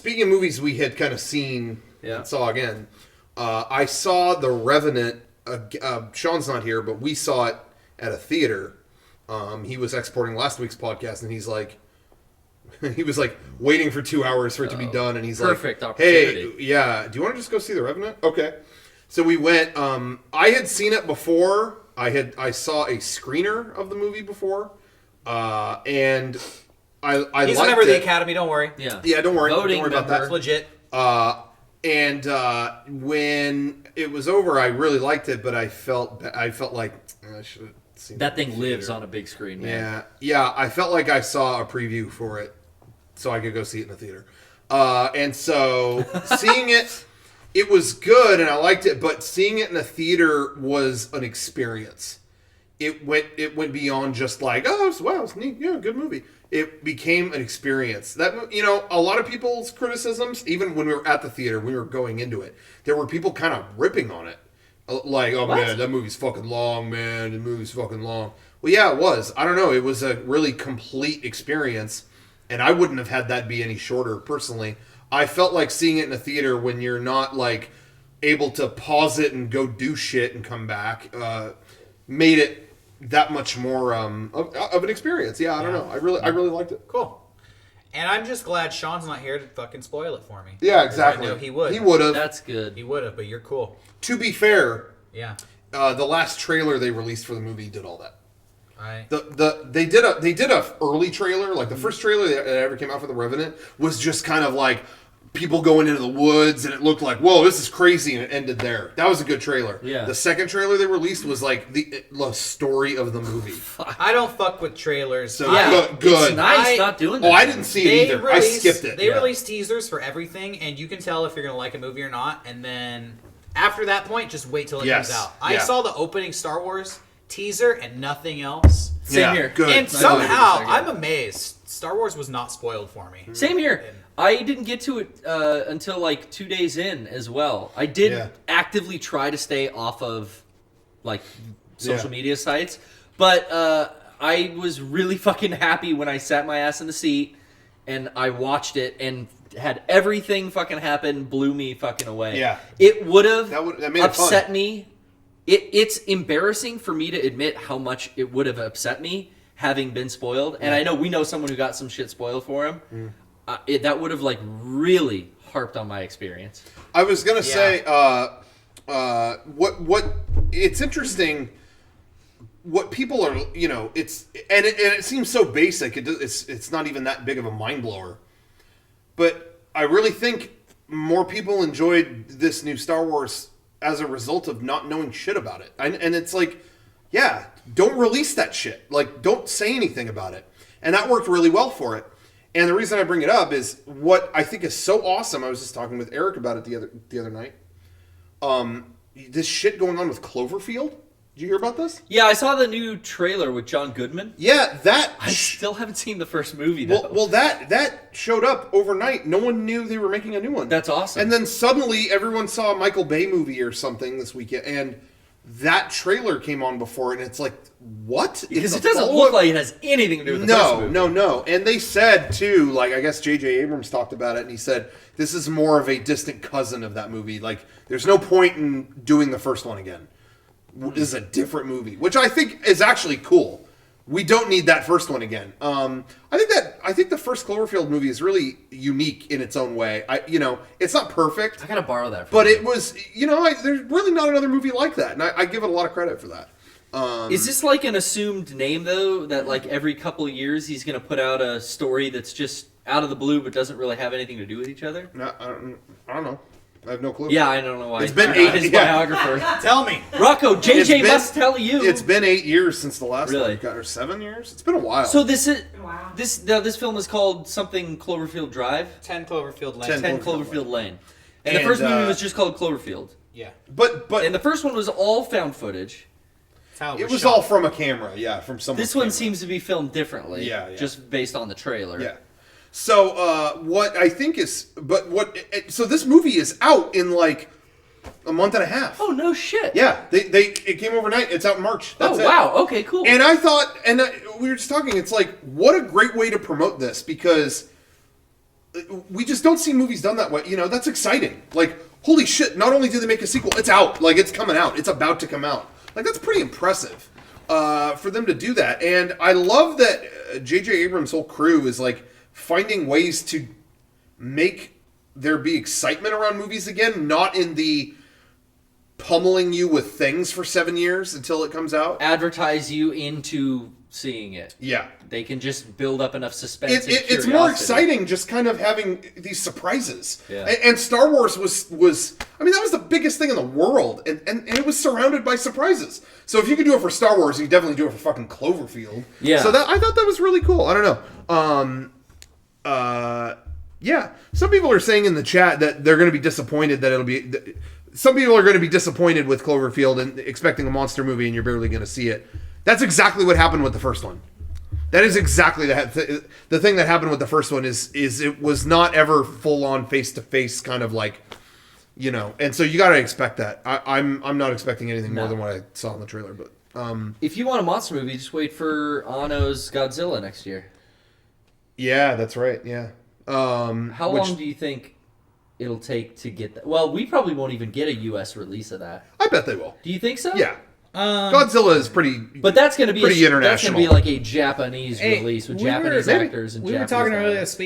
speaking of movies we had kind of seen and saw again, I saw The Revenant. Sean's not here, but we saw it at a theater. He was exporting last week's podcast, and he's like, he was like waiting for 2 hours for it to be done, and he's perfect like, opportunity. "Hey, yeah, do you want to just go see The Revenant?" Okay. So we went. I had seen it before. I saw a screener of the movie before, and I He's a liked member of the it. Academy. Don't worry. Yeah. Don't worry. Voting Don't worry about member. That's legit. that. And when it was over, I really liked it, but I felt like I should have seen That it thing in the lives theater. on a big screen, man. Yeah. I felt like I saw a preview for it, so I could go see it in the theater. And so seeing it, it was good, and I liked it. But seeing it in the theater was an experience. It went beyond just like, oh, it's neat, yeah, good movie. It became an experience. That, a lot of people's criticisms, even when we were at the theater, we were going into it, there were people kind of ripping on it. Like, oh, man, that movie's fucking long, man. The movie's fucking long. Well, yeah, it was. I don't know. It was a really complete experience, and I wouldn't have had that be any shorter, personally. I felt like seeing it in a theater when you're not, like, able to pause it and go do shit and come back, made it that much more of an experience. Yeah, I don't know. I really liked it. Cool. And I'm just glad Sean's not here to fucking spoil it for me. Yeah, exactly. I know he would. He would have. That's good. He would have, but you're cool. To be fair, Yeah. the last trailer they released for the movie did all that. Right. They did a early trailer, like the first trailer that ever came out for The Revenant was just kind of like people going into the woods, and it looked like, whoa, this is crazy, and it ended there. That was a good trailer. Yeah. The second trailer they released was like the story of the movie. I don't fuck with trailers. So Yeah, good. It's nice not doing that. Oh, I didn't see it either. I skipped it. They release teasers for everything, and you can tell if you're going to like a movie or not. And then after that point, just wait till it comes out. I saw the opening Star Wars teaser and nothing else. Same here. Good. And somehow, I'm amazed. Star Wars was not spoiled for me. Same here. I didn't get to it until like 2 days in as well. I did actively try to stay off of like social media sites, but I was really fucking happy when I sat my ass in the seat and I watched it and had everything fucking happen, blew me fucking away. Yeah. It would have that made it upset fun. me. It's embarrassing for me to admit how much it would have upset me having been spoiled. And I know we know someone who got some shit spoiled for him. That would have like really harped on my experience. I was gonna say, what it's interesting. What people are, it seems so basic. It's not even that big of a mind blower. But I really think more people enjoyed this new Star Wars as a result of not knowing shit about it. And it's like, yeah, don't release that shit. Like, don't say anything about it. And that worked really well for it. And the reason I bring it up is what I think is so awesome. I was just talking with Eric about it the other night. This shit going on with Cloverfield. Did you hear about this? Yeah, I saw the new trailer with John Goodman. Yeah, I still haven't seen the first movie though. Well, that showed up overnight. No one knew they were making a new one. That's awesome. And then suddenly everyone saw a Michael Bay movie or something this weekend, and that trailer came on before, and it's like, what? Because it doesn't look like it has anything to do with the first movie. No. And they said, too, like, I guess J.J. Abrams talked about it, and he said, this is more of a distant cousin of that movie. Like, there's no point in doing the first one again. This is a different movie, which I think is actually cool. We don't need that first one again. I think the first Cloverfield movie is really unique in its own way. It's not perfect. I gotta borrow that. But it was, there's really not another movie like that, and I give it a lot of credit for that. Is this like an assumed name though? That like every couple of years he's gonna put out a story that's just out of the blue but doesn't really have anything to do with each other? No, I don't know. I have no clue. Yeah, I don't know why. It's been his biographer. Tell me. Rocco, JJ must tell you. It's been 8 years since the last Really? one, or 7 years. It's been a while. So this film is called something Cloverfield Drive. 10 Cloverfield Lane. 10 Cloverfield Lane. And the first movie was just called Cloverfield. Yeah. But And the first one was all found footage. it was all from a camera, from someone. This one seems to be filmed differently. Yeah. Just based on the trailer. Yeah. So what I think is, so this movie is out in like a month and a half. Oh no shit. Yeah, it came overnight. It's out in March. That's it. Wow. Okay, cool. And I thought, we were just talking. It's like, what a great way to promote this, because we just don't see movies done that way. You know, that's exciting. Like, holy shit! Not only did they make a sequel, it's out. Like, it's coming out. It's about to come out. Like, that's pretty impressive for them to do that. And I love that J.J. Abrams' whole crew is like finding ways to make there be excitement around movies again, not in the pummeling you with things for 7 years until it comes out. Advertise you into seeing it. Yeah. They can just build up enough suspense. It's more exciting just kind of having these surprises. Yeah. And Star Wars was I mean, that was the biggest thing in the world, and it was surrounded by surprises. So if you could do it for Star Wars, you could definitely do it for fucking Cloverfield. Yeah. So I thought that was really cool. I don't know. Yeah. Some people are saying in the chat that they're going to be disappointed that it'll be. Some people are going to be disappointed with Cloverfield and expecting a monster movie, and you're barely going to see it. That's exactly what happened with the first one. That is exactly the thing that happened with the first one is it was not ever full on face to face kind of like, you know, and so you got to expect that. I'm not expecting anything more than what I saw in the trailer, but if you want a monster movie, just wait for Anno's Godzilla next year. Yeah, that's right. Yeah. How long do you think it'll take to get that? Well, we probably won't even get a U.S. release of that. I bet they will. Do you think so? Yeah. Godzilla is pretty. But that's going to be pretty international. That's going to be like a Japanese release with Japanese actors and Japanese. We were talking earlier this week